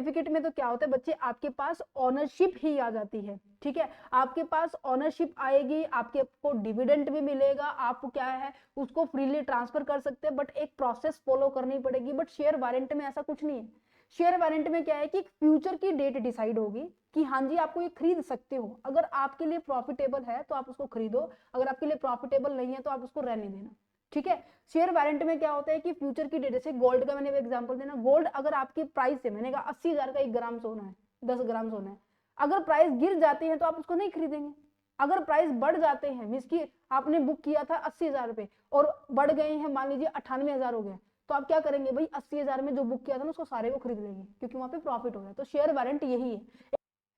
Certificate में तो क्या होता है बच्चे, आपके पास ओनरशिप ही आ जाती है, ठीक है, आपके पास ओनरशिप आएगी, आपको डिविडेंड भी मिलेगा, आप क्या है उसको फ्रीली ट्रांसफर कर सकते हैं, बट एक प्रोसेस फॉलो करनी पड़ेगी। बट शेयर वारंट में ऐसा कुछ नहीं है। शेयर वारंट में क्या है कि फ्यूचर की डेट डिसाइड होगी कि हाँ जी आपको ये खरीद सकते हो, अगर आपके लिए प्रॉफिटेबल है तो आप उसको खरीदो, अगर आपके लिए प्रॉफिटेबल नहीं है तो आप उसको रहने देना, ठीक है। शेयर वारंट में क्या होता है कि फ्यूचर की डेट, जैसे गोल्ड का मैंने एग्जांपल देना, गोल्ड अगर आपकी प्राइस है, मैंने कहा 80,000 का 1 ग्राम सोना है, 10 ग्राम सोना है, अगर प्राइस गिर जाती है तो आप उसको नहीं खरीदेंगे। अगर प्राइस बढ़ जाते हैं, मींस की आपने बुक किया था 80,000 रुपए और बढ़ गए हैं मान लीजिए 98,000 हो गए, तो आप क्या करेंगे भाई, 80,000 में जो बुक किया था ना उसको सारे को खरीद लेंगे, क्योंकि वहां पे प्रॉफिट हो गया। तो शेयर वारंट यही है।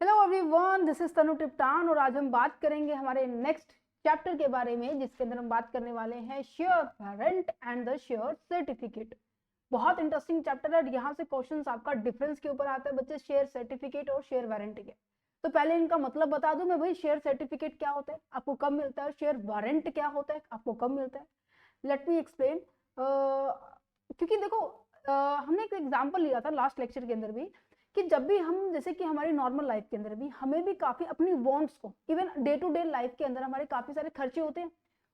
हेलो एवरीवन, दिस इज तनु टिप्टान और आज हम बात करेंगे हमारे नेक्स्ट चैप्टर के बारे में, जिसके अंदर हम बात करने वाले हैं share warrant and the share certificate. बहुत इंटरेस्टिंग चैप्टर है। यहाँ से क्वेश्चंस आपका डिफरेंस के ऊपर आता है बच्चे, शेयर सर्टिफिकेट और शेयर वारंट के। तो पहले इनका मतलब बता दूं मैं भाई, शेयर सर्टिफिकेट क्या होता है, आपको कब मिलता है, शेयर वारंट क्या होता है, आपको कब मिलता है। Let me explain. क्योंकि देखो हमने एक एग्जाम्पल लिया था लास्ट लेक्चर के अंदर भी, कि जब भी हम, जैसे कि हमारी नॉर्मल लाइफ के अंदर भी हमें भी काफी अपनी वांट्स को, even day to day life के अंदर हमारे काफी सारे खर्चे होते हैं,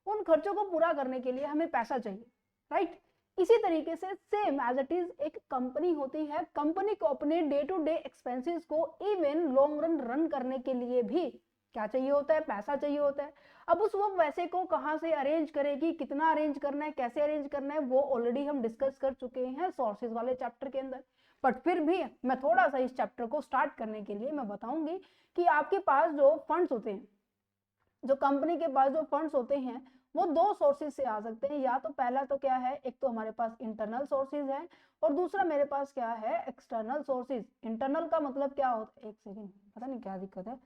उन खर्चों को पूरा करने के लिए हमें पैसा चाहिए, राइट। इसी तरीके से सेम एज इट इज एक कंपनी होती है, कंपनी को अपने डे टू डे एक्सपेंसेस को इवन लॉन्ग रन करने के लिए भी क्या चाहिए होता है, पैसा चाहिए होता है। अब उस वो पैसे को कहाँ से अरेंज करेगी, कितना अरेंज करना है, कैसे अरेंज करना है, वो ऑलरेडी हम डिस्कस कर चुके हैं सोर्सेज वाले चैप्टर के अंदर। बट फिर भी मैं थोड़ा सा इस चैप्टर को स्टार्ट करने के लिए मैं बताऊंगी कि आपके पास जो फंड्स होते हैं, जो कंपनी के पास जो फंड्स होते हैं, वो दो सोर्सेज से आ सकते हैं। या तो पहला तो क्या है, एक तो हमारे पास इंटरनल सोर्सेज है और दूसरा मेरे पास क्या है, एक्सटर्नल सोर्सेज। इंटरनल का मतलब क्या होता है, एक सेकेंड, पता नहीं क्या दिक्कत है।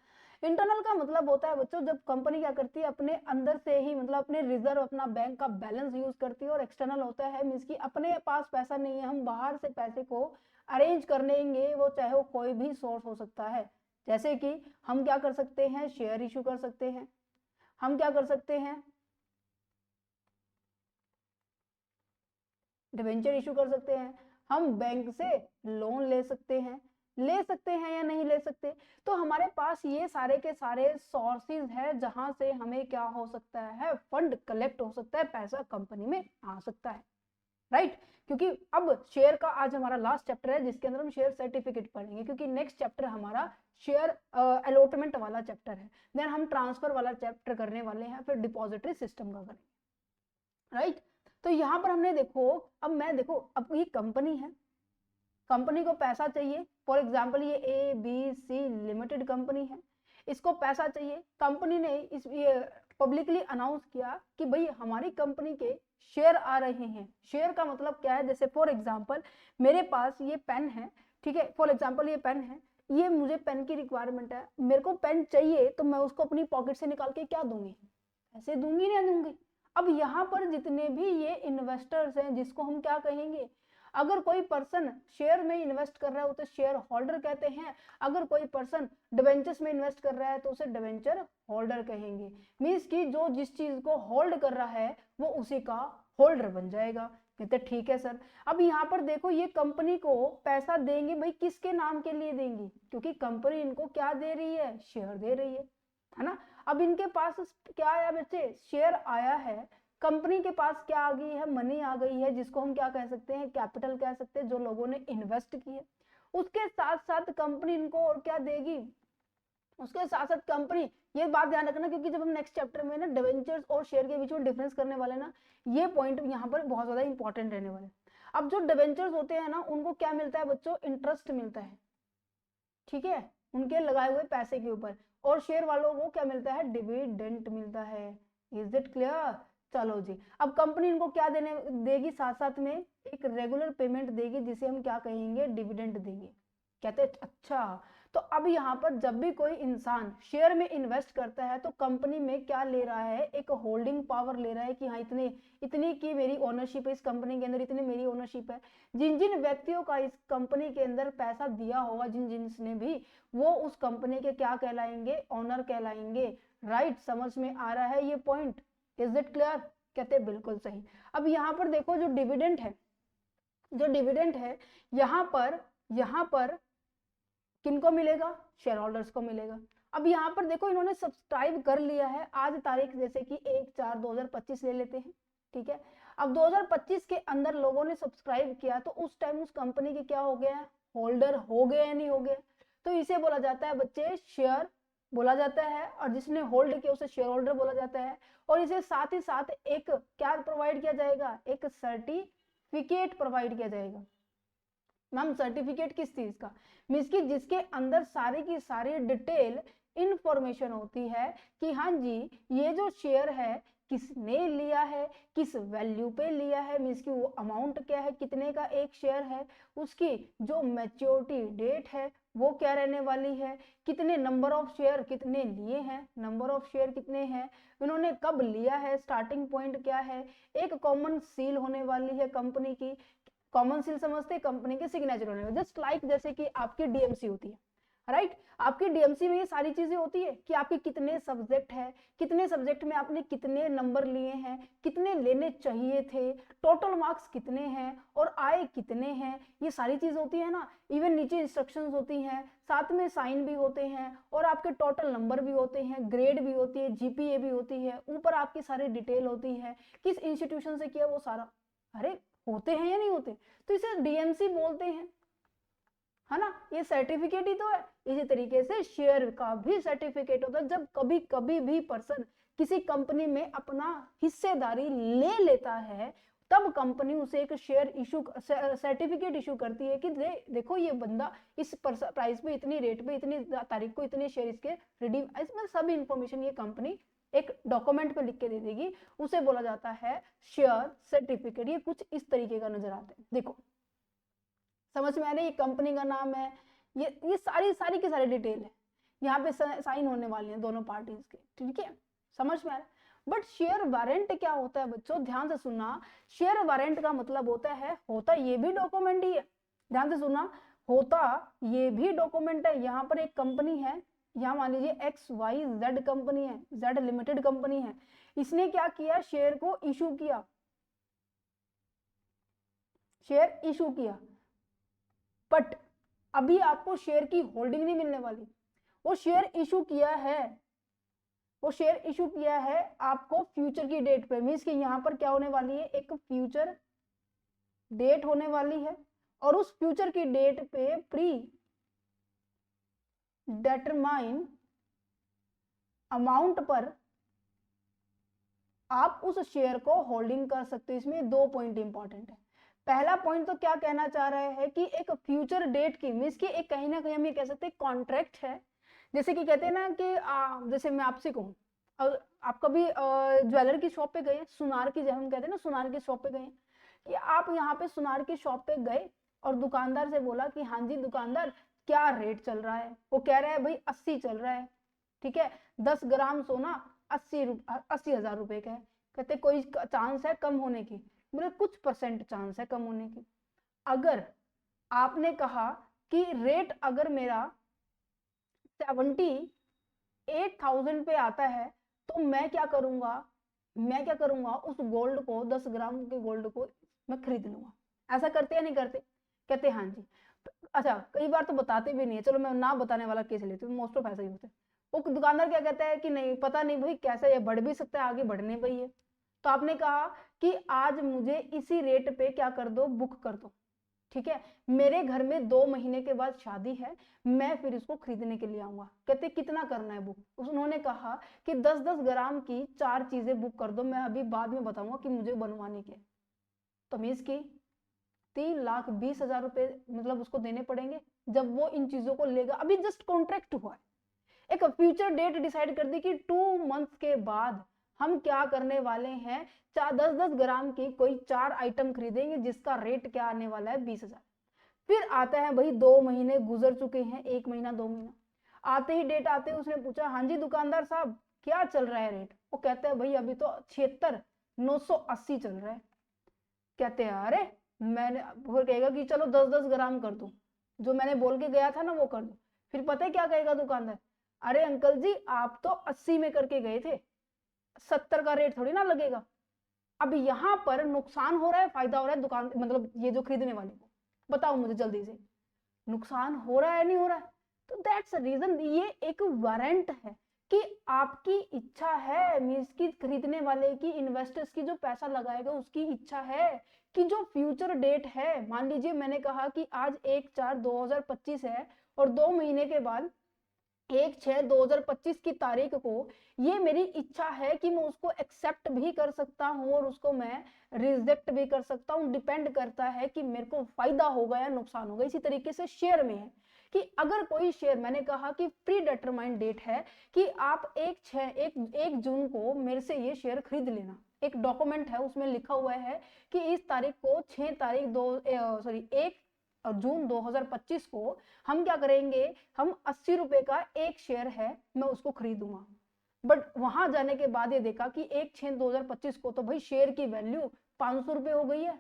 इंटरनल का मतलब होता है बच्चों, जब कंपनी क्या करती है अपने अंदर से ही, मतलब अपने रिजर्व, अपना बैंक का बैलेंस यूज करती है। और एक्सटर्नल होता है मींस की अपने पास पैसा नहीं है, हम बाहर से पैसे को अरेंज कर लेंगे, वो चाहे वो कोई भी सोर्स हो सकता है। जैसे कि हम क्या कर सकते हैं, शेयर इशू कर सकते हैं, हम क्या कर सकते हैं, डिवेंचर इशू कर सकते हैं, हम बैंक से लोन ले सकते हैं, या नहीं ले सकते। तो हमारे पास ये सारे के सारे सोर्सेज है जहां से हमें क्या हो सकता है, फंड कलेक्ट हो सकता है, पैसा कंपनी में आ सकता है, राइट। क्योंकि अब शेयर का आज हमारा लास्ट चैप्टर है जिसके अंदर हम शेयर सर्टिफिकेट पढ़ेंगे, क्योंकि नेक्स्ट चैप्टर हमारा शेयर अलॉटमेंट वाला चैप्टर है, देन हम ट्रांसफर वाला चैप्टर करने वाले हैं, फिर डिपॉजिटरी सिस्टम का करेंगे, राइट। तो यहां पर हमने देखो, अब मैं देखो, अब ये कंपनी है, कंपनी को पैसा चाहिए, फॉर एग्जाम्पल ये ABC लिमिटेड कंपनी है, इसको पैसा चाहिए। कंपनी ने इस पब्लिकली अनाउंस किया कि भाई हमारी कंपनी के शेयर आ रहे हैं। शेयर का मतलब क्या है, जैसे फॉर एग्जाम्पल मेरे पास ये पेन है, ठीक है, फॉर एग्जाम्पल ये पेन है, ये मुझे पेन की रिक्वायरमेंट है, मेरे को पेन चाहिए, तो मैं उसको अपनी पॉकेट से निकाल के क्या दूंगी, ऐसे दूंगी ना दूंगी। अब यहाँ पर जितने भी ये इन्वेस्टर्स हैं, जिसको हम क्या कहेंगे, अगर कोई पर्सन शेयर में इन्वेस्ट कर रहा है उसे शेयर होल्डर कहते हैं, अगर कोई पर्सन डिवेंचर्स में इन्वेस्ट कर रहा है तो उसे डिवेंचर होल्डर कहेंगे। मींस कि जो जिस चीज को होल्ड कर रहा है वो उसी का होल्डर बन जाएगा। कहते ठीक है सर। अब यहाँ पर देखो, ये कंपनी को पैसा देंगे भाई, किसके नाम के लिए देंगी, क्योंकि कंपनी इनको क्या दे रही है, शेयर दे रही है ना। अब इनके पास क्या आया बच्चे, शेयर आया है, कंपनी के पास क्या आ गई है, मनी आ गई है, जिसको हम क्या कह सकते हैं, कैपिटल कह सकते हैं, जो लोगों ने इन्वेस्ट की है। उसके साथ साथ कंपनी इनको और क्या देगी, उसके साथ साथ कंपनी, ये बात ध्यान रखना, क्योंकि जब हम नेक्स्ट चैप्टर में ना डिवेंचर्स और शेयर के बीच में डिफरेंस करने वाले ना, ये पॉइंट यहाँ पर बहुत ज्यादा इंपॉर्टेंट रहने वाले। अब जो डिवेंचर्स होते हैं ना, उनको क्या मिलता है बच्चों, इंटरेस्ट मिलता है, ठीक है, उनके लगाए हुए पैसे के ऊपर। और शेयर वालों को क्या मिलता है, डिविडेंड मिलता है। Is it clear. चलो जी, अब कंपनी इनको क्या देने देगी, साथ साथ में एक रेगुलर पेमेंट देगी, जिसे हम क्या कहेंगे, डिविडेंड देंगे। कहते हैं अच्छा। तो अब यहाँ पर जब भी कोई इंसान शेयर में इन्वेस्ट करता है तो कंपनी में क्या ले रहा है, एक होल्डिंग पावर ले रहा है कि हाँ इतने इतनी की मेरी ओनरशिप है इस कंपनी के अंदर, इतनी मेरी ओनरशिप है। जिन जिन व्यक्तियों का इस कंपनी के अंदर पैसा दिया होगा, जिन जिनने भी, वो उस कंपनी के क्या कहलाएंगे, ओनर कहलाएंगे, राइट। समझ में आ रहा है ये पॉइंट, इज इट क्लियर। कहते हैं बिल्कुल सही। अब यहाँ पर देखो, जो डिविडेंड है, जो डिविडेंड है, यहाँ पर किनको मिलेगा? शेयर होल्डर्स को मिलेगा। अब यहाँ पर देखो इन्होंने सब्सक्राइब कर लिया है, आज तारीख जैसे कि 1/4/2025 ले लेते हैं, ठीक है। अब 2025 के अंदर लोगों ने सब्सक्राइब किया तो उस टाइम उस कंपनी के क्या हो गया है? होल्डर हो गए या नहीं हो गए? तो इसे बोला जाता है बच्चे शेयर बोला जाता है, और जिसने होल्ड किया उसे शेयर होल्डर बोला जाता है। और इसे साथ ही साथ एक क्या प्रोवाइड किया जाएगा? एक सर्टिफिकेट प्रोवाइड किया जाएगा। मैम सर्टिफिकेट किस चीज का? मीन्स की जिसके अंदर सारी की सारी डिटेल इंफॉर्मेशन होती है कि हाँ जी ये जो शेयर है किसने लिया है, किस वैल्यू पे लिया है, मीन्स की वो अमाउंट क्या है, कितने का एक शेयर है, उसकी जो मैच्योरिटी डेट है वो क्या रहने वाली है, कितने नंबर ऑफ शेयर कितने लिए हैं, नंबर ऑफ शेयर कितने हैं, इन्होंने कब लिया है, स्टार्टिंग पॉइंट क्या है, एक कॉमन सील होने वाली है कंपनी की। कॉमन सील समझते हैं? कंपनी के सिग्नेचर होने वाले, जस्ट लाइक जैसे कि आपकी डीएमसी होती है, राइट। आपकी डीएमसी में ये सारी चीजें होती है कि आपके कितने सब्जेक्ट है, कितने सब्जेक्ट में आपने कितने नंबर लिए हैं, कितने लेने चाहिए थे, टोटल मार्क्स कितने हैं और आए कितने हैं, ये सारी चीज होती है ना। इवन नीचे इंस्ट्रक्शंस होती हैं, साथ में साइन भी होते हैं, और आपके टोटल नंबर भी होते हैं, ग्रेड भी होती है, जीपीए भी होती है, ऊपर आपकी सारी डिटेल होती है, किस इंस्टीट्यूशन से किया वो सारा। अरे होते हैं या नहीं होते? तो इसे डीएमसी बोलते हैं, है ना। ये सर्टिफिकेट ही तो है। इसी तरीके से शेयर का भी सर्टिफिकेट होता है। जब कभी कभी भी पर्सन किसी कंपनी में अपना हिस्सेदारी ले लेता है तब कंपनी उसे एक शेयर इशू सर्टिफिकेट इशू करती है कि देखो ये बंदा इस प्राइस पे इतनी रेट पे इतनी तारीख को इतने शेयर इसके रिडीम, इसमें सब इंफॉर्मेशन ये कंपनी एक डॉक्यूमेंट पे लिख के दे देगी, उसे बोला जाता है शेयर सर्टिफिकेट। ये कुछ इस तरीके का नजर आता है। देखो समझ में आ रहा है? ये कंपनी का नाम है, ये सारी की सारी डिटेल है, यहाँ पे साइन होने वाले हैं दोनों पार्टीज के, ठीक है। समझ में आ रहा है? बट शेयर वारंट क्या होता है बच्चों? ध्यान से सुनना। शेयर वारंट का मतलब होता ये भी डॉक्यूमेंट ही है। ध्यान से सुनना, होता ये भी डॉक्यूमेंट है। यहाँ पर एक कंपनी है, यहाँ मान लीजिए XYZ कंपनी है, Z लिमिटेड कंपनी है, इसने क्या किया? शेयर को इशू किया, शेयर इशू किया, बट अभी आपको शेयर की होल्डिंग नहीं मिलने वाली। वो शेयर इशू किया है, वो शेयर इशू किया है आपको फ्यूचर की डेट पे। मींस कि यहाँ पर क्या होने वाली है? एक फ्यूचर डेट होने वाली है, और उस फ्यूचर की डेट पे प्री डिटरमाइन अमाउंट पर आप उस शेयर को होल्डिंग कर सकते हो। इसमें 2 पॉइंट इंपॉर्टेंट है। पहला पॉइंट तो क्या कहना चाह रहे हैं कि एक फ्यूचर डेट की, मीन्स की एक कहीं ना कहीं हम ये कह सकते हैं कॉन्ट्रैक्ट है। जैसे कि कहते हैं ना कि जैसे मैं आपसे कहूँ, आप कभी ज्वेलर की शॉप पे गए, सुनार की, जब हम कहते हैं ना सुनार की शॉप पे गए, कि आप यहाँ पे सुनार की शॉप पे गए और दुकानदार से बोला कि हाँ जी दुकानदार क्या रेट चल रहा है? वो कह रहा है भाई 80 चल रहा है, ठीक है, 10 ग्राम सोना 80,000 रुपए का है। कहते कोई चांस है कम होने की? बोले कुछ परसेंट चांस है कम होने की। अगर आपने कहा कि रेट अगर मेरा 78,000 पे आता है तो मैं क्या करूंगा, उस गोल्ड को, 10 ग्राम के गोल्ड को मैं खरीद लूंगा। ऐसा करते या नहीं करते? कहते हाँ जी। अच्छा कई बार तो बताते भी नहीं है, चलो मैं ना बताने वाला केस लेती हूँ, मोस्ट ऑफ ऐसा ही होता है। वो दुकानदार क्या कहता है कि नहीं पता नहीं भाई कैसे, ये बढ़ भी सकता है, आगे बढ़ने पर ही है। तो आपने कहा कि आज मुझे इसी रेट पे क्या कर दो, बुक कर दो, ठीक है, मेरे घर में 2 महीने के बाद शादी है, मैं फिर इसको खरीदने के लिए आऊंगा। कहते कितना करना है बुक? उन्होंने कहा कि 10-10 ग्राम की 4 चीजें बुक कर दो, मैं अभी बाद में बताऊंगा कि मुझे बनवाने के। तो मीन्स की 3,20,000 रुपए मतलब उसको देने पड़ेंगे जब वो इन चीजों को लेगा। अभी जस्ट कॉन्ट्रैक्ट हुआ है, एक फ्यूचर डेट डिसाइड कर दी कि 2 मंथ के बाद हम क्या करने वाले हैं, 10-10 ग्राम की कोई 4 आइटम खरीदेंगे जिसका रेट क्या आने वाला है 20,000। फिर आता है भाई 2 महीने गुजर चुके हैं, 1 महीना 2 महीना, आते ही डेट आते ही उसने पूछा हाँ जी दुकानदार साहब क्या चल रहा है रेट? वो कहता है भाई अभी तो 76,980 चल रहा है। कहते हैं अरे मैंने, वो कहेगा कि चलो 10-10 ग्राम कर दो, जो मैंने बोल के गया था ना वो कर दो। फिर पता है क्या कहेगा दुकानदार? अरे अंकल जी आप तो 80 में करके गए थे, 70 का रेट थोड़ी ना लगेगा। अब यहाँ पर नुकसान हो रहा है फायदा हो रहा है दुकान, मतलब ये जो खरीदने वाले को, बताओ मुझे जल्दी से, नुकसान हो रहा है नहीं हो रहा है? तो दैट्स रीजन, ये एक वारंट है कि आपकी इच्छा है, मीन्स की खरीदने वाले की, इन्वेस्टर्स की, जो पैसा लगाएगा उसकी इच्छा है कि जो फ्यूचर डेट है, मान लीजिए मैंने कहा कि आज 1/4/2025 है और 2 महीने के बाद 1/6/2025 की तारीख को ये मेरी इच्छा है कि मैं उसको एक्सेप्ट भी कर सकता हूं और उसको मैं रिजेक्ट भी कर सकता हूं, डिपेंड करता है कि मेरे को फायदा होगा या नुकसान होगा। इसी तरीके से शेयर में है कि अगर कोई शेयर, मैंने कहा कि प्री डिटरमाइंड डेट है कि आप 1 जून को मेरे से ये शेयर खरीद लेना, एक डॉक्यूमेंट है उसमें लिखा हुआ है कि इस तारीख को 1 जून 2025 को हम क्या करेंगे, हम 80 रुपए का एक शेयर है मैं उसको खरीदूंगा। बट वहां जाने के बाद ये देखा कि 1/6/2025 को तो भाई शेयर की वैल्यू 500 रुपए हो गई है,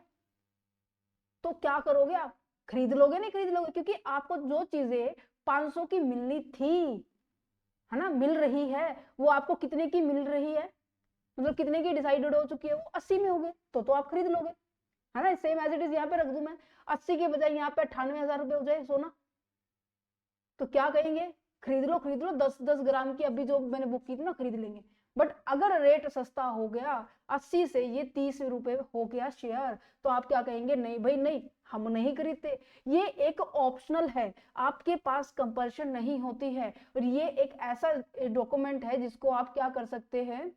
तो क्या करोगे आप, खरीद लोगे नहीं खरीद लोगे, क्योंकि आपको जो चीजें 500 की मिलनी थी, है ना, मिल रही है, वो आपको कितने की मिल रही है, मतलब कितने की डिसाइडेड हो चुकी है, वो 80 में हो गए, तो आप खरीद लोगे, है ना। सेम एज इट इज यहाँ पे रख दूं मैं, 80 के बजाय यहाँ पे 98,000 रुपए हो जाए सोना, तो क्या कहेंगे, खरीद लो 10-10 ग्राम की अभी जो मैंने बुक की थी ना, खरीद लेंगे। बट अगर रेट सस्ता हो गया, 80 से ये 30 रुपए हो गया शेयर, तो आप क्या कहेंगे, नहीं भाई नहीं, हम नहीं खरीदते। ये एक ऑप्शनल है, आपके पास कंपल्शन नहीं होती है, और ये एक ऐसा डॉक्यूमेंट है जिसको आप क्या कर सकते हैं,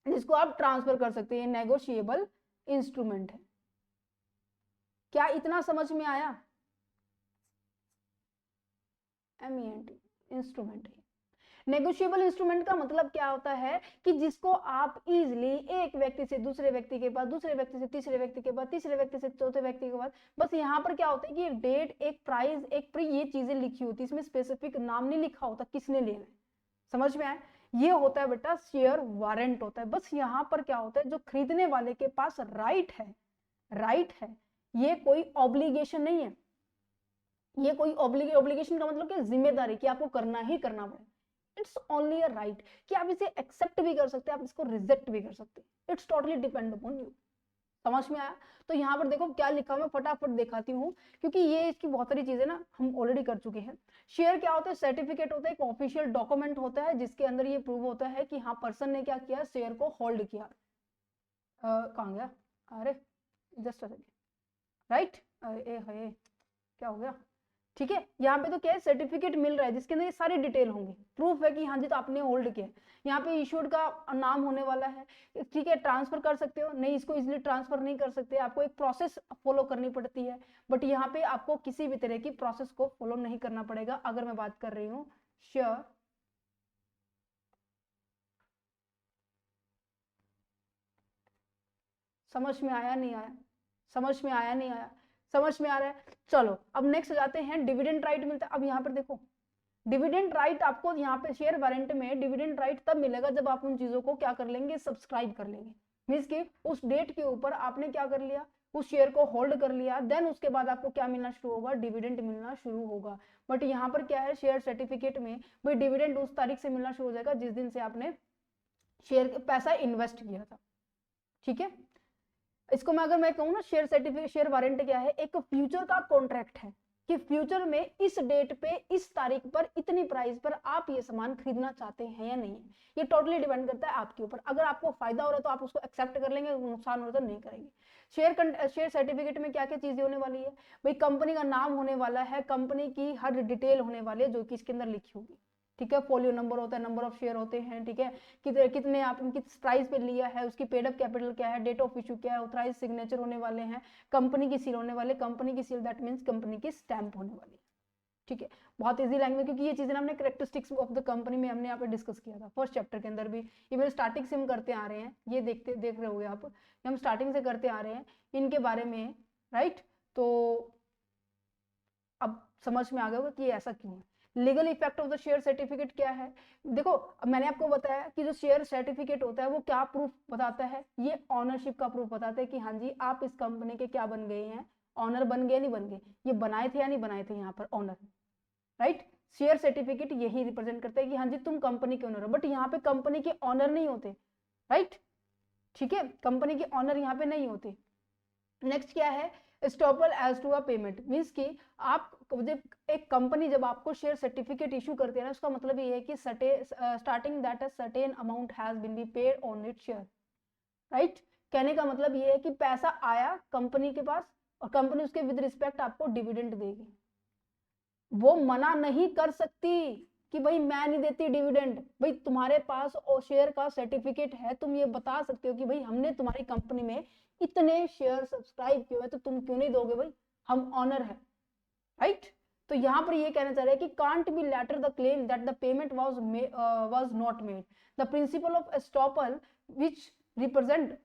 जिसको आप ट्रांसफर कर सकते हैं, नेगोशिएबल इंस्ट्रूमेंट है। क्या इतना समझ में आया? MENT इंस्ट्रूमेंट है। नेगोशिएबल इंस्ट्रूमेंट का मतलब क्या होता है कि जिसको आप इजीली एक व्यक्ति से दूसरे व्यक्ति के पास, दूसरे व्यक्ति से तीसरे व्यक्ति के पास, तीसरे व्यक्ति से चौथे व्यक्ति के पास, बस यहाँ पर क्या होता है कि एक डेट, एक प्राइस, एक प्री, ये चीजें लिखी होती है, इसमें स्पेसिफिक नाम नहीं लिखा होता किसने लेना है। समझ में आया? ये होता है बेटा शेयर वारंट होता है। बस यहाँ पर क्या होता है, जो खरीदने वाले के पास राइट है, राइट है, ये कोई ऑब्लिगेशन नहीं है, ये कोई ऑब्लिगेशन का मतलब क्या, जिम्मेदारी कि आपको करना ही करना पड़े। इट्स ओनली अ राइट कि आप इसे एक्सेप्ट भी कर सकते हैं, आप इसको रिजेक्ट भी कर सकते हैं, it's totally depend upon you. समझ में आया? तो यहाँ पर देखो क्या लिखा मैं फटाफट दिखाती हूँ, क्योंकि ये इसकी बहुत सारी चीजें ना हम ऑलरेडी कर चुके हैं। शेयर क्या होता है, सर्टिफिकेट होता है, एक ऑफिशियल डॉक्यूमेंट होता है जिसके अंदर ये प्रूव होता है कि हाँ पर्सन ने क्या किया, शेयर को होल्ड किया। कहाँ गया, अरे जस्ट राइट, अरे क्या हो गया, ठीक है। यहाँ पे तो क्या है, सर्टिफिकेट मिल रहा है जिसके अंदर ये सारी डिटेल होंगी, प्रूफ है कि हाँ जी तो आपने होल्ड किया। यहाँ पे इशूड का नाम होने वाला है, ठीक है। ट्रांसफर कर सकते हो, नहीं इसको इजीली ट्रांसफर नहीं कर सकते, आपको एक प्रोसेस फॉलो करनी पड़ती है, बट यहाँ पे आपको किसी भी तरह की प्रोसेस को फॉलो नहीं करना पड़ेगा। अगर मैं बात कर रही हूँ शेयर, समझ में आया नहीं आया, समझ में आया नहीं आया, समझ में आ रहा है? चलो अब नेक्स्ट जाते हैं, डिविडेंड राइट मिलता है। अब यहाँ पर देखो, डिविडेंड राइट आपको यहाँ पे शेयर वारंट में डिविडेंड राइट तब मिलेगा जब आप उन चीजों को क्या कर लेंगे, सब्सक्राइब कर लेंगे। मीन्स कि उस डेट के ऊपर आपने क्या कर लिया, उस शेयर को होल्ड कर लिया, देन उसके बाद आपको क्या मिलना शुरू होगा, डिविडेंड मिलना शुरू होगा। बट यहाँ पर क्या है, शेयर सर्टिफिकेट में भाई डिविडेंड उस तारीख से मिलना शुरू हो जाएगा जिस दिन से आपने शेयर पैसा इन्वेस्ट किया था, ठीक है। इसको मैं अगर मैं कहूँ ना, शेयर सर्टिफिकेट, शेयर वारंट क्या है, एक फ्यूचर का कॉन्ट्रैक्ट है कि फ्यूचर में इस डेट पे, इस तारीख पर, इतनी प्राइस पर आप ये सामान खरीदना चाहते हैं या नहीं। ये टोटली डिपेंड करता है आपके ऊपर। अगर आपको फायदा हो रहा है तो आप उसको एक्सेप्ट कर लेंगे, नुकसान हो रहा है तो नहीं करेंगे। शेयर सर्टिफिकेट में क्या क्या चीजें होने वाली है भाई, कंपनी का नाम होने वाला है, कंपनी की हर डिटेल होने वाली है जो कि इसके अंदर लिखी होगी, ठीक है। फोलियो नंबर होता है, नंबर ऑफ शेयर होते हैं, ठीक है, कितने आपने किस प्राइस पे लिया है, उसकी पेड अप कैपिटल क्या है, डेट ऑफ इशू क्या है, ऑथराइज सिग्नेचर होने वाले हैं, कंपनी की सील होने वाले, कंपनी की सील दैट मींस कंपनी की स्टैंप होने वाली है, ठीक है। बहुत इजी लैंग्वेज, क्योंकि ये चीजें हमने कैरेक्टरिस्टिक्स ऑफ द कंपनी में हमने यहाँ पे डिस्कस किया था फर्स्ट चैप्टर के अंदर भी। ये मेरे स्टार्टिंग से हम करते आ रहे हैं, ये देख रहे होगे आप, हम स्टार्टिंग से करते आ रहे हैं इनके बारे में, राइट। तो अब समझ में आ गया होगा कि ऐसा क्यों है। Legal effect of the share certificate क्या है, देखो मैंने आपको बताया कि जो शेयर सर्टिफिकेट होता है वो क्या प्रूफ बताता है, ये ऑनरशिप का प्रूफ बताता है कि हाँ जी आप इस कंपनी के क्या बन गए हैं, ऑनर बन गए नहीं बन गए, ये बनाए थे या नहीं बनाए थे यहाँ पर ऑनर, राइट। शेयर सर्टिफिकेट यही रिप्रेजेंट करता है कि हाँ जी तुम कंपनी के ओनर हो, बट यहाँ पे कंपनी के ऑनर नहीं होते, राइट, ठीक है, कंपनी के ऑनर यहाँ पे नहीं होते। नेक्स्ट क्या है, estoppel as to a payment means कि आप जब एक कंपनी जब आपको शेयर सर्टिफिकेट इशू करती है ना, उसका मतलब ये है कि starting that a certain amount has been be paid on it share, right. कहने का मतलब ये है कि पैसा आया कंपनी के पास और कंपनी उसके विद रिस्पेक्ट आपको डिविडेंड देगी। वो मना नहीं कर सकती कि भाई मैं नहीं देती डिविडेंड, भाई तुम्हारे पास शेयर का सर्टिफिकेट है, तुम ये बता सकते हो कि भाई हमने तुम्हारी कंपनी में इतने शेयर सब्सक्राइब किए, तो तुम क्यों नहीं दोगे, भाई हम ऑनर है, राइट। तो यहाँ पर ये कहना चाह रहे हैं कि can't be later the claim that the payment was not made, the principle of estoppel which represent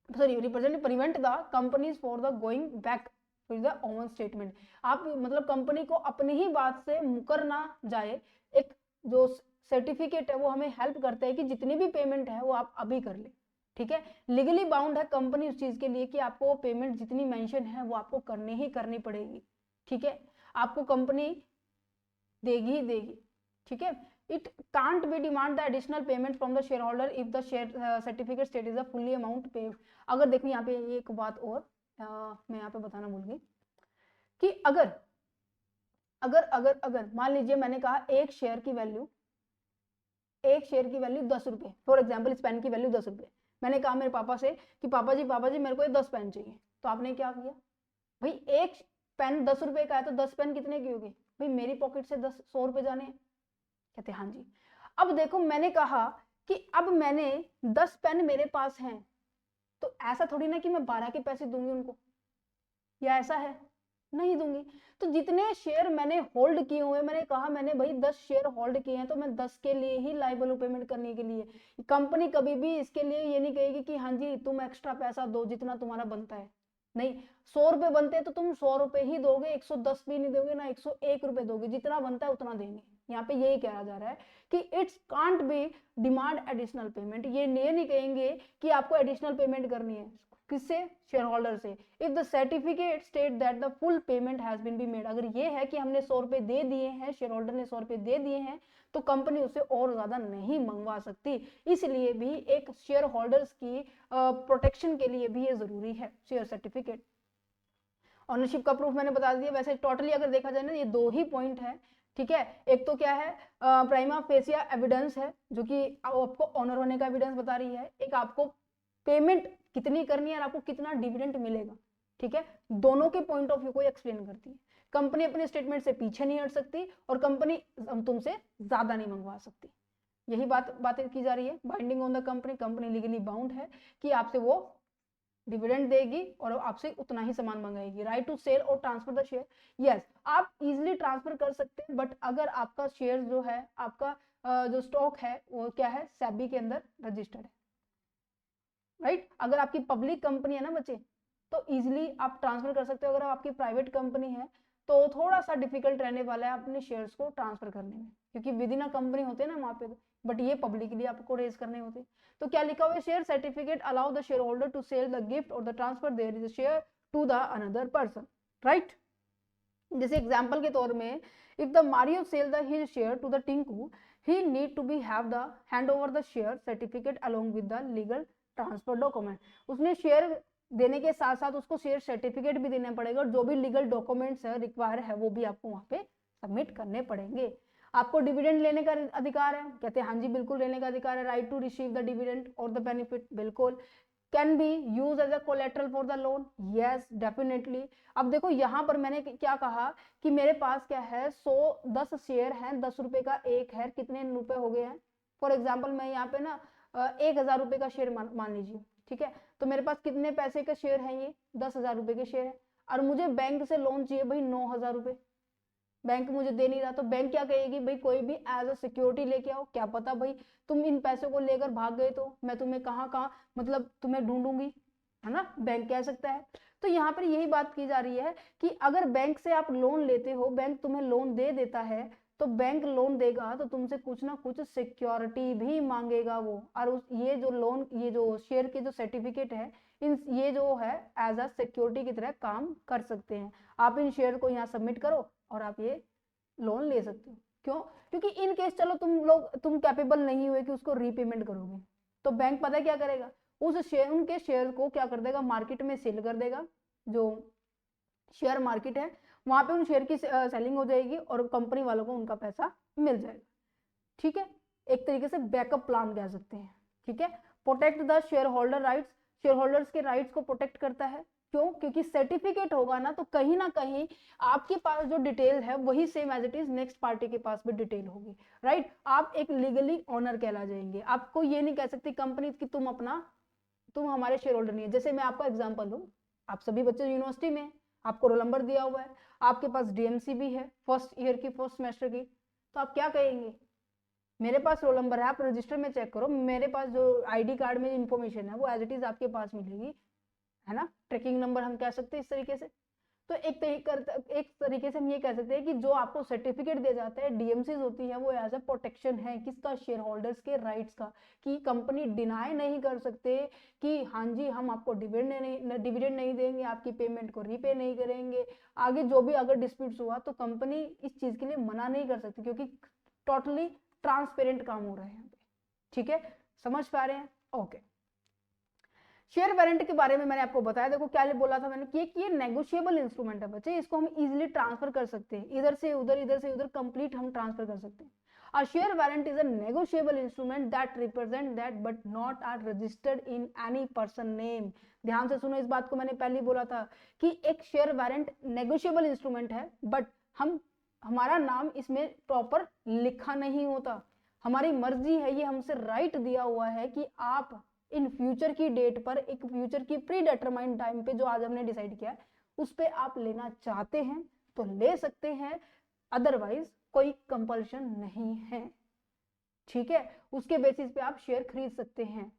prevent the companies for the going back with the own statement। आप मतलब कंपनी को अपनी ही बात से मुकर ना जाए, एक जो सर्टिफिकेट है वो हमें हेल्प करता है कि जितनी भी पेमेंट है वो आप अभी कर ले, ठीक है। लीगली बाउंड है कंपनी उस चीज के लिए कि आपको पेमेंट जितनी मेंशन है वो आपको करनी ही करनी पड़ेगी, ठीक है, आपको कंपनी देगी ही देगी, ठीक है। It can't be demand the additional payment from the shareholder if the share certificate state is the fully amount paid। अगर देखो यहाँ पे एक बात और मैं यहाँ पे बताना भूल गई कि अगर अगर अगर अगर मान लीजिए मैंने कहा एक शेयर की वैल्यू 10 रुपए, फॉर एग्जाम्पल इस पेन की वैल्यू 10 रुपए, मैंने कहा मेरे पापा से कि पापा जी मेरे को ये 10 पेन चाहिए, तो आपने क्या किया, भाई एक पेन 10 रुपए का है तो 10 पेन कितने की होगी, भाई मेरी पॉकेट से 100 रुपए जाने हैं, कहते हाँ जी। अब देखो मैंने कहा कि अब मैंने 10 पेन मेरे पास हैं, तो ऐसा थोड़ी ना कि मैं 12 के पैसे दूंगी उनको, या ऐसा है, नहीं दूंगी। तो जितने शेयर मैंने होल्ड किए हुए, मैंने कहा मैंने भाई 10 शेयर होल्ड किए हैं तो मैं 10 के लिए ही लायबल हूं पेमेंट करने के लिए। कंपनी कभी भी इसके लिए ये नहीं कहेगी कि हाँ जी तुम एक्स्ट्रा पैसा दो जितना तुम्हारा बनता है, नहीं। 100 रुपए बनते हैं तो तुम 100 रुपए ही दोगे, 110 भी नहीं दोगे ना 101 रुपए दोगे, जितना बनता है उतना देंगे। यहाँ पे यही कहा जा रहा है कि it's can't be demand additional payment, ये नहीं कहेंगे कि आपको एडिशनल पेमेंट करनी है, किससे, शेयर होल्डर से। If the certificate state that the full payment has been be made, अगर ये है कि हमने 100 रुपए दे दिए हैं, शेयर होल्डर ने 100 रुपए दे दिए हैं, तो कंपनी उसे और ज्यादा नहीं मंगवा सकती। इसलिए भी एक शेयर होल्डर्स की प्रोटेक्शन के लिए भी ये जरूरी है शेयर सर्टिफिकेट। ऑनरशिप का प्रूफ मैंने बता दिया। वैसे टोटली अगर देखा जाए ना ये 2 ही पॉइंट है, ठीक है। एक तो क्या है प्राइमा फेसिया एविडेंस है जो कि आपको ऑनर होने का एविडेंस बता रही है, एक आपको पेमेंट कितनी करनी है और आपको कितना डिविडेंड मिलेगा, ठीक है। दोनों के पॉइंट ऑफ व्यू को एक्सप्लेन करती है। कंपनी अपने स्टेटमेंट से पीछे नहीं हट सकती और कंपनी तुमसे ज्यादा नहीं मंगवा सकती, यही बातें की जा रही है। Binding on the company, company legally bound है कि आपसे वो डिविडेंड देगी और आपसे उतना ही सामान मंगाएगी। राइट टू सेल और ट्रांसफर द शेयर, यस आप इजिली ट्रांसफर कर सकते हैं, बट अगर आपका शेयर जो है, आपका जो स्टॉक है वो क्या है, सेबी के अंदर रजिस्टर्ड है, राइट। अगर आपकी पब्लिक कंपनी है ना बच्चे, तो इजिली आप ट्रांसफर कर सकते हो। अगर आपकी प्राइवेट कंपनी है तो थोड़ा सा डिफिकल्ट रहने वाला है अपने शेयर्स को ट्रांसफर करने में, क्योंकि विद इन अ कंपनी होते हैं ना वहां पे, बट ये पब्लिकली आपको रेज करने होते। तो क्या लिखा हुआ है, share certificate allow the share holder to sell the gift और the transfer there is a share to the another person, right. जैसे एग्जांपल के तौर में if the Mario sell the his share to the Tinku, he need to be have the hand over the share certificate along with the legal transfer document. उसने share देने के साथ साथ उसको शेयर सर्टिफिकेट भी देना पड़ेगा और जो भी लीगल डॉक्यूमेंट्स है रिक्वायर है वो भी आपको वहां पे सबमिट करने पड़ेंगे। आपको डिविडेंड लेने का अधिकार है, कहते हैं हाँ जी बिल्कुल लेने का अधिकार है। Right to receive the dividend और द बेनिफिट, बिल्कुल। Can be use as a collateral for the loan, yes definitely. अब देखो यहाँ पर मैंने क्या कहा कि मेरे पास क्या है 10 शेयर हैं, 10 रुपए का एक है, कितने रुपए हो गए हैं, फॉर एग्जाम्पल मैं यहाँ पे ना 1000 रुपए का शेयर मान लीजिए, ठीक है। तो मेरे पास कितने पैसे के शेयर हैं, ये 10,000 रुपए के शेयर है, और मुझे बैंक से लोन चाहिए भाई 9,000 रुपए, बैंक मुझे दे नहीं रहा, तो बैंक क्या कहेगी, भाई कोई भी एज अ सिक्योरिटी लेके आओ, क्या पता भाई तुम इन पैसों को लेकर भाग गए तो मैं तुम्हें कहाँ कहाँ मतलब तुम्हें ढूंढूंगी, है ना, बैंक कह सकता है। तो यहाँ पर यही बात की जा रही है कि अगर बैंक से आप लोन लेते हो, बैंक तुम्हें लोन दे देता है, तो बैंक लोन देगा तो तुमसे कुछ ना कुछ सिक्योरिटी भी मांगेगा वो, और ये जो लोन, ये जो शेयर के जो सर्टिफिकेट है, ये जो है एज अ सिक्योरिटी की तरह काम कर सकते हैं। आप इन शेयर को यहाँ सबमिट करो और आप ये लोन ले सकते हो। क्यों? क्योंकि इन केस चलो तुम कैपेबल नहीं हुए कि उसको रीपेमेंट करोगे, तो बैंक पता क्या करेगा, उनके शेयर को क्या कर देगा, मार्केट में सेल कर देगा, जो शेयर मार्केट है, वहां पे उन शेयर की सेलिंग हो जाएगी और कंपनी वालों को उनका पैसा मिल जाएगा। ठीक है, एक तरीके से बैकअप प्लान कह सकते हैं। ठीक है, protect the share holder rights, share holders के राइट्स को प्रोटेक्ट करता है। क्यों? क्योंकि सर्टिफिकेट होगा ना, तो कहीं ना कहीं आपके पास जो डिटेल है वही same as it is next party के पास भी डिटेल होगी, राइट। आप एक लीगली ऑनर कहला जाएंगे। आपको ये नहीं कह सकती कंपनी कि तुम हमारे शेयर होल्डर नहीं है। जैसे मैं आपको एग्जांपल दूं, आप सभी बच्चे यूनिवर्सिटी में, आपको रोल नंबर दिया हुआ है, आपके पास डीएमसी भी है फर्स्ट ईयर की, फर्स्ट सेमेस्टर की, तो आप क्या कहेंगे? मेरे पास रोल नंबर है, आप रजिस्टर में चेक करो, मेरे पास जो आईडी कार्ड में इन्फॉर्मेशन है वो एज इट इज आपके पास मिलेगी, है ना। ट्रैकिंग नंबर हम कह सकते हैं इस तरीके से। तो एक तरीके से हम ये कह सकते हैं कि जो आपको सर्टिफिकेट दिया जाता है, डीएमसीज होती है, वो एज अ प्रोटेक्शन है किसका? शेयर होल्डर्स के राइट्स का, कि कंपनी डिनाई नहीं कर सकते कि हाँ जी हम आपको डिविडेंड नहीं देंगे, आपकी पेमेंट को रीपे नहीं करेंगे। आगे जो भी अगर डिस्प्यूट्स हुआ तो कंपनी इस चीज के लिए मना नहीं कर सकती, क्योंकि टोटली ट्रांसपेरेंट काम हो रहा है यहाँ पे। ठीक है, समझ पा रहे हैं? ओके। शेयर वारंट के बारे में मैंने आपको बताया। देखो क्या बोला था मैंने कि ये नेगोशिएबल इंस्ट्रूमेंट है बच्चे, इसको हम इजीली ट्रांसफर कर सकते हैं, इधर से उधर कंप्लीट हम ट्रांसफर कर सकते हैं। A share warrant is a negotiable instrument that represent that but not are registered in any person name। ध्यान से सुनो इस बात को, मैंने पहले बोला था कि एक शेयर वारंट नेगोशिएबल इंस्ट्रूमेंट है, बट हमारा नाम इसमें प्रॉपर लिखा नहीं होता। हमारी मर्जी है, ये हमसे राइट दिया हुआ है कि आप इन फ्यूचर की डेट पर, एक फ्यूचर की प्री डिटरमाइंड टाइम पे जो आज हमने डिसाइड किया है उस पे आप लेना चाहते हैं तो ले सकते हैं, अदरवाइज कोई कंपल्शन नहीं है। ठीक है, उसके बेसिस पे आप शेयर खरीद सकते हैं।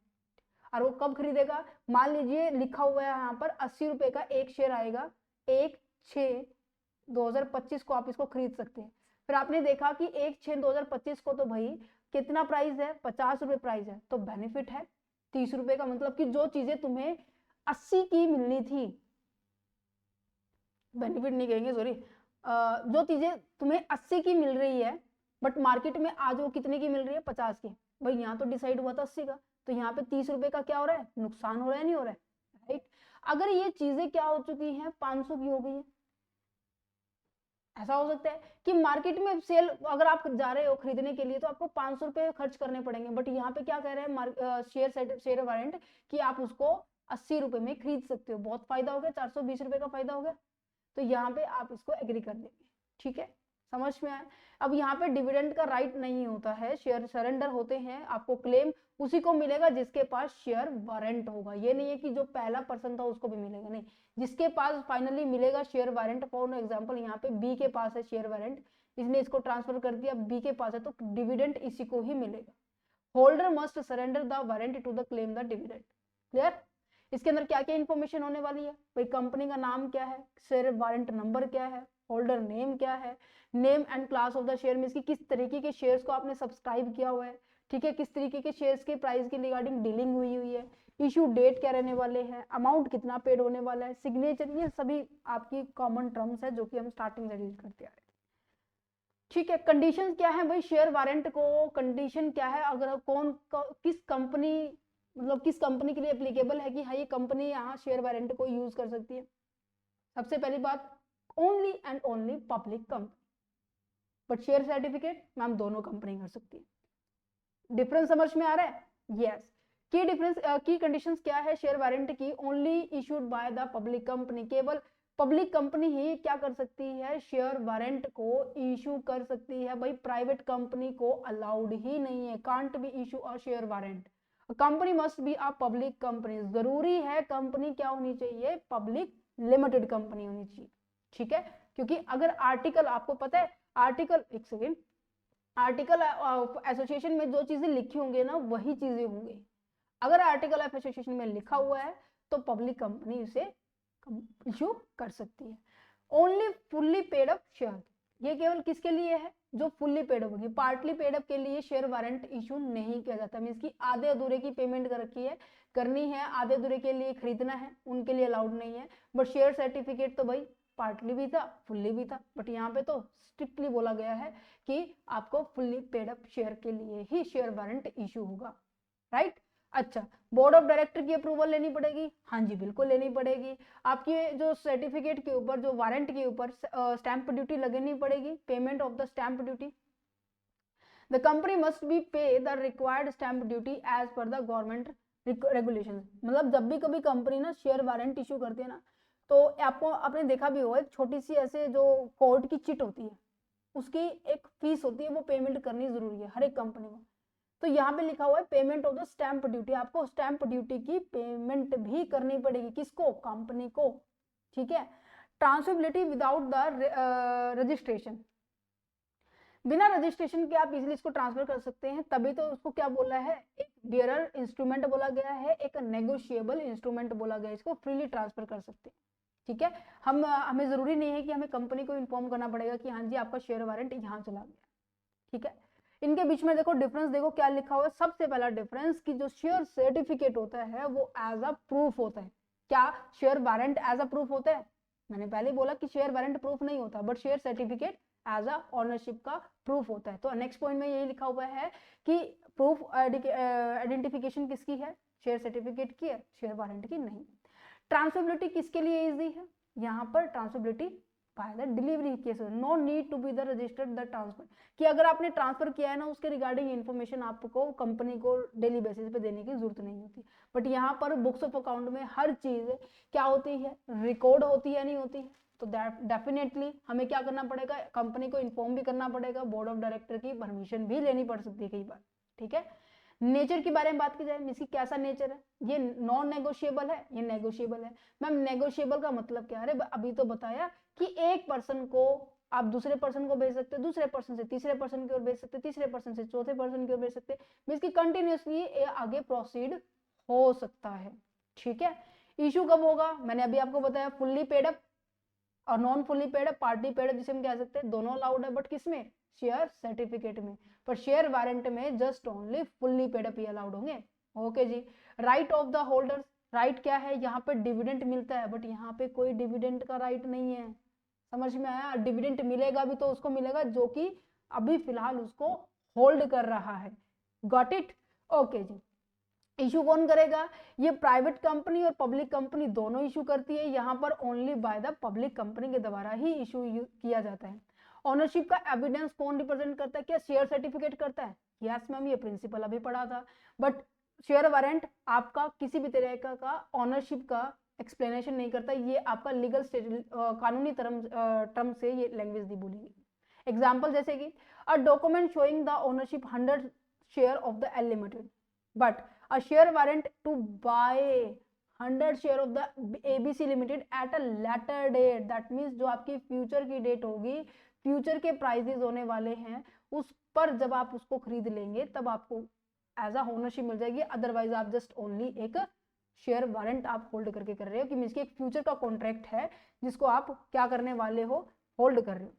और वो कब खरीदेगा? मान लीजिए लिखा हुआ है यहाँ पर 80 रुपए का एक शेयर आएगा, 1/6/2025 को आप इसको खरीद सकते हैं। फिर आपने देखा कि 1/6/2025 को तो भाई कितना प्राइस है? 50 रुपए प्राइस है, तो बेनिफिट है 30 रुपए का। मतलब कि जो चीजें तुम्हें 80 की मिलनी थी, बेनिफिट नहीं कहेंगे सॉरी, जो चीजें तुम्हें 80 की मिल रही है बट मार्केट में आज वो कितने की मिल रही है? 50 की। भाई यहाँ तो डिसाइड हुआ था 80 का, तो यहाँ पे 30 रुपए का क्या हो रहा है? नुकसान हो रहा है, नहीं हो रहा है, राइट। अगर ये चीजें क्या हो चुकी हैं? 500 की हो गई है। ऐसा हो सकता है कि मार्केट में सेल अगर आप जा रहे हो खरीदने के लिए तो आपको 500 रुपए खर्च करने पड़ेंगे, बट यहाँ पे क्या कह रहे हैं शेयर वारंट कि आप उसको 80 रुपए में खरीद सकते हो। बहुत फायदा हो गया, 420 रुपए का फायदा हो गया। तो यहाँ पे आप इसको एग्री कर देंगे। ठीक है, समझ में आया? अब यहाँ पे डिविडेंड का राइट नहीं होता है, शेयर सरेंडर होते हैं। आपको क्लेम उसी को मिलेगा जिसके पास शेयर वारंट होगा। ये नहीं है कि जो पहला पर्सन था उसको भी मिलेगा, नहीं, जिसके पास फाइनली मिलेगा शेयर वारंट। फॉर एग्जांपल यहाँ पे बी के पास है शेयर वारंट, इसने इसको ट्रांसफर कर दिया, बी के पास है, तो डिविडेंड इसी को ही मिलेगा। Holder must surrender the warrant to the claim the dividend. Clear? इसके अंदर क्या क्या इंफॉर्मेशन होने वाली है? भाई कंपनी का नाम क्या है, शेयर वारंट नंबर क्या है, होल्डर नेम क्या है, name and class of the share में इसकी किस तरीके के शेयर्स को आपने सब्सक्राइब किया हुआ है, ठीक है, किस तरीके के शेयर्स के प्राइस के रिगार्डिंग डीलिंग हुई है, इशू डेट क्या रहने वाले हैं, अमाउंट कितना पेड होने वाला है, सिग्नेचर, ये सभी आपकी कॉमन टर्म्स है जो कि हम स्टार्टिंग से यूज करते आ रहे हैं। ठीक है, कंडीशंस क्या है भाई शेयर वारंट को? कंडीशन क्या है? अगर किस कंपनी, मतलब किस कंपनी के लिए एप्लीकेबल है कि हाँ ये कंपनी यहाँ शेयर वारंट को यूज कर सकती है? सबसे पहली बात, only and only public company, but share certificate ma'am दोनों कंपनी कर सकती है। डिफरेंस समझ में आ रहा है? यस। की डिफरेंस की कंडीशंस क्या है शेयर वारंट की? Only issued by the public company, केवल पब्लिक कंपनी ही क्या कर सकती है? शेयर वारंट को इशू कर सकती है। भाई प्राइवेट कंपनी को अलाउड ही नहीं है, can't be issue a share warrant. Company must be a public company, जरूरी है कंपनी क्या होनी चाहिए? पब्लिक लिमिटेड कंपनी होनी चाहिए। ठीक है, क्योंकि अगर आर्टिकल, आपको पता है आर्टिकल, एक सेकेंड, आर्टिकल एसोसिएशन में जो चीजें लिखी होंगी ना वही चीजें होंगी। अगर आर्टिकल ऑफ एसोसिएशन में लिखा हुआ है तो पब्लिक कंपनी उसे इशू कर सकती है। Only fully paid up share, ये केवल किसके लिए है? जो फुल्ली पेड अप होगी। पार्टली पेड अप के लिए शेयर वारंट इशू नहीं किया जाता। मींस की आधे अधूरे की पेमेंट कर रखी है, करनी है, आधे अधूरे के लिए खरीदना है, उनके लिए अलाउड नहीं है। बट शेयर सर्टिफिकेट तो भाई पार्टली भी था, फुल्ली भी था, बट यहाँ पे तो स्ट्रिक्टली बोला गया है कि आपको फुल्ली पेड अप शेयर के लिए ही शेयर वारंट इशू होगा, राइट। अच्छा, बोर्ड ऑफ डायरेक्टर की अप्रूवल लेनी पड़ेगी, हाँ जी बिल्कुल लेनी पड़ेगी। आपकी जो सर्टिफिकेट के ऊपर, जो वारंट के ऊपर स्टैंप ड्यूटी लगनी पड़ेगी, payment of the stamp duty. The company must be pay the required stamp duty as per the government regulation. मतलब जब भी कभी कंपनी ना शेयर वारंट इशू करती है ना, तो आपको आपने देखा भी होगा, एक छोटी सी ऐसे जो कोर्ट की चिट होती है, उसकी एक फीस होती है, वो पेमेंट करनी जरूरी है हर एक कंपनी को। तो यहाँ पे लिखा हुआ है payment of the stamp duty, आपको स्टैंप ड्यूटी की पेमेंट भी करनी पड़ेगी, किसको? कंपनी को, ठीक है। ट्रांसफरेबिलिटी विदाउट द रजिस्ट्रेशन, बिना रजिस्ट्रेशन के आप इजीली इसको ट्रांसफर कर सकते हैं, तभी तो उसको क्या बोला है, एक बियरर इंस्ट्रूमेंट बोला गया है, एक नेगोशिएबल इंस्ट्रूमेंट बोला गया है, इसको फ्रीली ट्रांसफर कर सकते हैं, ठीक है। हमें जरूरी नहीं है कि हमें कंपनी को इन्फॉर्म करना पड़ेगा कि हाँ जी आपका शेयर वारंट यहाँ चला गया, ठीक है। इनके बीच में देखो डिफरेंस, देखो क्या लिखा हुआ है। सबसे पहला डिफरेंस कि जो शेयर सर्टिफिकेट होता है वो एज अ प्रूफ होता है। क्या share warrant as a proof होता है? मैंने पहले बोला कि शेयर वारंट प्रूफ नहीं होता, but share certificate as a ownership का प्रूफ होता है। तो नेक्स्ट पॉइंट में यही लिखा हुआ है कि प्रूफ आइडेंटिफिकेशन किसकी है? शेयर सर्टिफिकेट की है, शेयर वारंट की नहीं। ट्रांसफरेबिलिटी किसके लिए इजी है? यहाँ पर transferability by the delivery case, no need to be the registered the transfer, कि अगर आपने ट्रांसफर किया है ना, उसके रिगार्डिंग इन्फॉर्मेशन आपको कंपनी को डेली बेसिस पे देने की जरूरत नहीं होती। बट यहाँ पर बुक्स ऑफ अकाउंट में हर चीज क्या होती है? रिकॉर्ड होती है, नहीं होती है? तो डेफिनेटली हमें क्या करना पड़ेगा? कंपनी को इन्फॉर्म भी करना पड़ेगा, बोर्ड ऑफ डायरेक्टर की परमिशन भी लेनी पड़ सकती है कई बार, ठीक है। नेचर के बारे में बात की जाए, इसकी कैसा नेचर है? ये नॉन नेगोशिएबल है, ये नेगोशिएबल है। मैम नेगोशिएबल का मतलब क्या है? अभी तो बताया कि एक पर्सन को आप दूसरे पर्सन को भेज सकते, दूसरे पर्सन से तीसरे पर्सन की ओर भेज सकते, तीसरे पर्सन से चौथे पर्सन की ओर भेज सकते, इसकी कंटिन्यूसली आगे प्रोसीड हो सकता है, ठीक है। इशू कब होगा? मैंने अभी आपको बताया, फुल्ली पेड अप और non fully paid up, party paid up जिसे हम कह सकते हैं, दोनों अलाउड है, बट किसमें? शेयर सर्टिफिकेट में। पर शेयर वारंट में just only fully paid up ही अलाउड होंगे, okay ji. Right of the holders, right क्या है? यहाँ पे डिविडेंड मिलता है, बट यहाँ पे कोई डिविडेंड का राइट नहीं है, समझ में आया? डिविडेंड मिलेगा भी तो उसको मिलेगा जो कि अभी फिलहाल उसको होल्ड कर रहा है, गॉट इट, ओके जी। इशू कौन करेगा? ये प्राइवेट कंपनी और पब्लिक कंपनी दोनों इशू करती है, यहाँ पर only by the public company के द्वारा ही इशू किया जाता है। ऑनरशिप का एविडेंस कौन रिप्रेजेंट करता है? क्या शेयर सर्टिफिकेट करता है? यस मैम, ये प्रिंसिपल अभी पढ़ा था। बट शेयर वारंट आपका किसी भी तरह का ऑनरशिप का एक्सप्लेनेशन नहीं करता, ये आपका लीगल कानूनी टर्म से ये लैंग्वेज दी बोलेगी। एग्जाम्पल जैसे कि a document showing the ownership 100 share of the L limited, but a share warrant to buy 100 share of the ABC Limited at a later date, that means जो आपकी future की date होगी, future के prices होने वाले हैं, उस पर जब आप उसको खरीद लेंगे तब आपको एज अ ओनरशिप मिल जाएगी, अदरवाइज आप जस्ट ओनली एक शेयर वारंट आप होल्ड करके कर रहे हो, कि मीन्स की एक फ्यूचर का कॉन्ट्रैक्ट है जिसको आप क्या करने वाले हो? होल्ड कर रहे हो।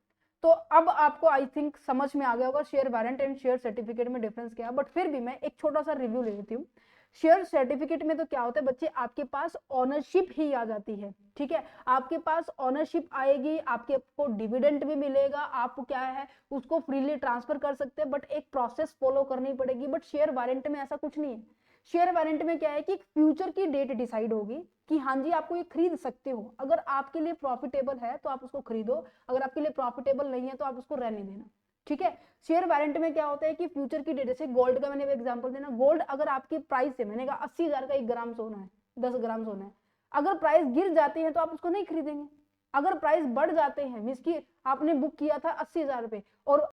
तो अब आपको आई थिंक समझ में आ गया होगा share warrant and share certificate में डिफरेंस क्या है, बट फिर भी मैं एक छोटा सा रिव्यू ले लेती हूँ। शेयर सर्टिफिकेट में तो क्या होता है बच्चे, आपके पास ऑनरशिप ही आ जाती है, ठीक है। आपके पास ऑनरशिप आएगी, आपको डिविडेंड भी मिलेगा, आप क्या है उसको फ्रीली ट्रांसफर कर सकते हैं, बट एक प्रोसेस फॉलो करनी पड़ेगी। बट शेयर वारंट में ऐसा कुछ नहीं है। शेयर वारंट में क्या है कि फ्यूचर की डेट डिसाइड होगी कि हाँ जी आपको ये खरीद सकते हो, अगर आपके लिए प्रॉफिटेबल है तो आप उसको खरीदो, अगर आपके लिए प्रॉफिटेबल नहीं है तो आप उसको रहने देना, ठीक है। शेयर वारंट में क्या होता है कि फ्यूचर की डेट, जैसे गोल्ड का मैंने एग्जांपल देना, गोल्ड अगर आपकी प्राइस है, मैंने कहा 80,000 का 1 ग्राम सोना है, 10 ग्राम सोना है, अगर प्राइस गिर जाती है तो आप उसको नहीं खरीदेंगे। अगर प्राइस बढ़ जाते हैं, मींस की आपने बुक किया था 80,000 रुपए और